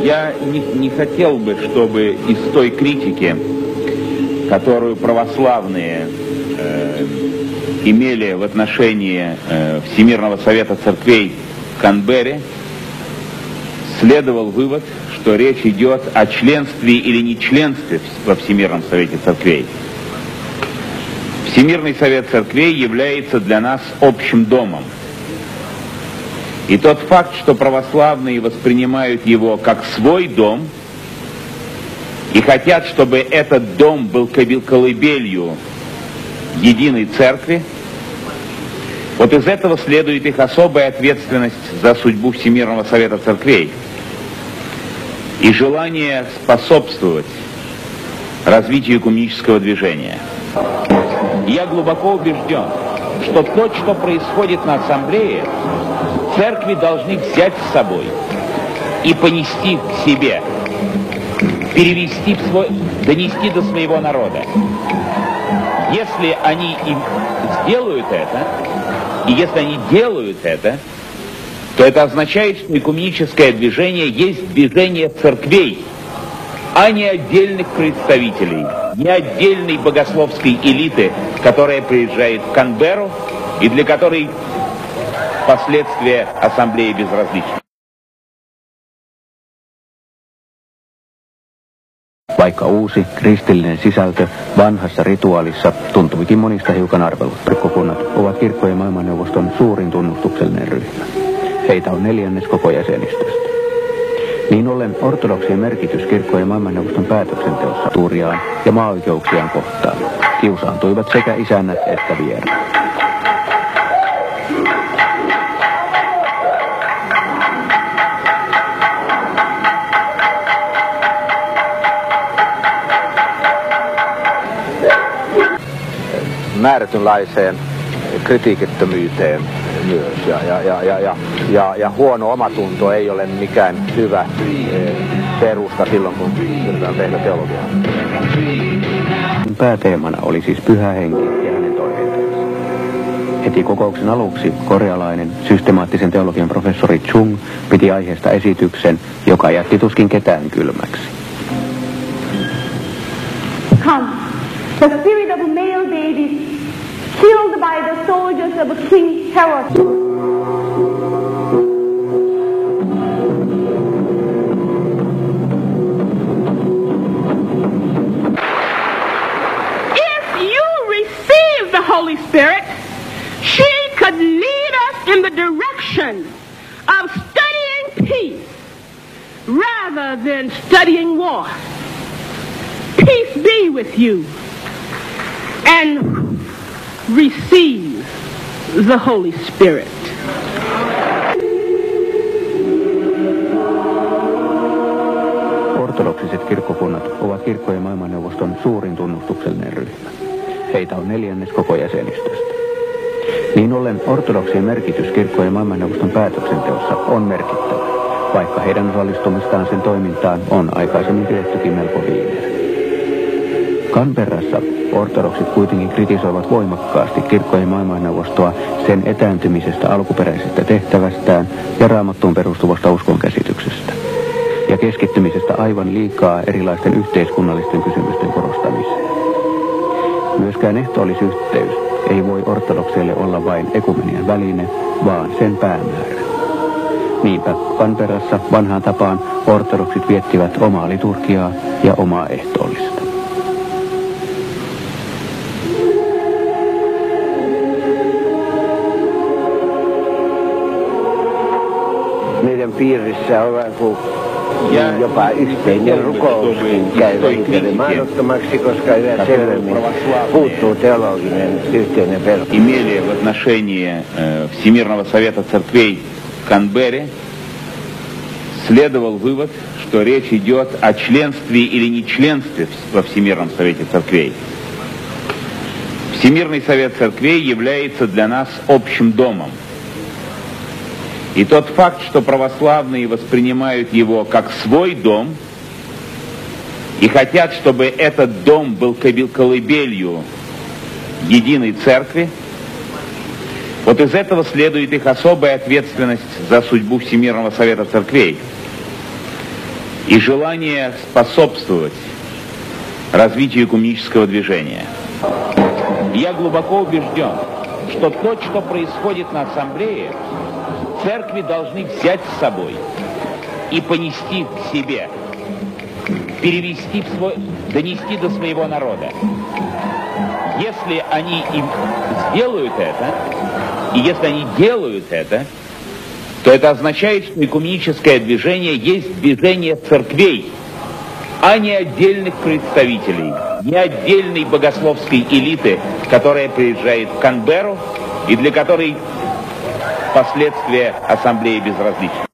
Я не хотел бы, чтобы из той критики, которую православные имели в отношении Всемирного Совета Церквей в Канберре, следовал вывод, что речь идет о членстве или нечленстве во Всемирном Совете Церквей. Всемирный Совет Церквей является для нас общим домом. И тот факт, что православные воспринимают его как свой дом и хотят, чтобы этот дом был колыбелью единой церкви, вот из этого следует их особая ответственность за судьбу Всемирного Совета Церквей и желание способствовать развитию экуменического движения. Я глубоко убежден, что то, что происходит на ассамблее, церкви должны взять с собой и понести к себе, перевести в свой, донести до своего народа. Если они сделают это, и если они делают это, то это означает, что экуменическое движение есть движение церквей, а не отдельных представителей, не отдельной богословской элиты, которая приезжает в Канберру и для которой последствия ассамблеи безразличны. Vaikka uusi kristillinen sisältö vanhassa rituaalissa tuntuikin monista hiukan arvelut, kirkkokunnat ovat kirkkojen maailmanneuvoston suurin tunnustuksellinen ryhmä. Heitä on 4/4 koko jäsenistöstä. Niin ollen ortodoksien merkitys kirkkojen maailmanneuvoston päätöksenteossa tuuriaan ja maa-oikeuksiaan kohtaan kiusaantuivat sekä isännät että vieraat. Määrätynlaiseen kritiikittömyyteen myös. Ja huono omatunto ei ole mikään hyvä perusta silloin, kun yritetään tehdä teologiaa. Pääteemana oli siis pyhä henki ja hänen toiveensa. Heti kokouksen aluksi korealainen systemaattisen teologian professori Chung piti aiheesta esityksen, joka jätti tuskin ketään kylmäksi. Come, the spirit of male David, killed by the soldiers of King Herod. If you receive the Holy Spirit, she could lead us in the direction of studying peace rather than studying war. Peace be with you, and receive the Holy Spirit. Ortodoksiset kirkkokunnat ovat kirkkojen maailmanneuvoston suurin tunnustuksellinen ryhmä. Heitä on 4/4 koko jäsenistöstä. Niin ollen ortodoksien merkitys kirkkojen maailmanneuvoston päätöksenteossa on merkittävä, vaikka heidän osallistumistaan sen toimintaan on aikaisemmin pidettykin melko viimeinen. Canberrassa ortodoksit kuitenkin kritisoivat voimakkaasti kirkkojen maailmanneuvostoa sen etääntymisestä alkuperäisestä tehtävästään ja raamattuun perustuvasta uskonkäsityksestä ja keskittymisestä aivan liikaa erilaisten yhteiskunnallisten kysymysten korostamiseen. Myöskään ehtoollisyhteys ei voi ortodokseille olla vain ekumenian väline, vaan sen päämäärä. Niinpä Canberrassa vanhaan tapaan ortodoksit viettivät omaa liturgiaa ja omaa ehtoollista. Niiden piirissä on jopa yhteinen rukouskin käy vähitellen mahdottomaksi, koska yhä selvemmin puuttuu teologinen yhteinen perusta. Имели в отношении Всемирного Совета Церквей в Канберре, следовал вывод, что речь идет о членстве или нечленстве во Всемирном Совете Церквей. Всемирный Совет Церквей является для нас общим домом. И тот факт, что православные воспринимают его как свой дом и хотят, чтобы этот дом был колыбелью единой церкви, вот из этого следует их особая ответственность за судьбу Всемирного Совета Церквей и желание способствовать развитию экуменического движения. Я глубоко убежден, что то, что происходит на ассамблее, церкви должны взять с собой и понести к себе, перевести донести до своего народа. Если они сделают это, и если они делают это, то это означает, что экуменическое движение есть движение церквей, а не отдельных представителей, не отдельной богословской элиты, которая приезжает в Канберру и для которой последствия ассамблеи безразличны.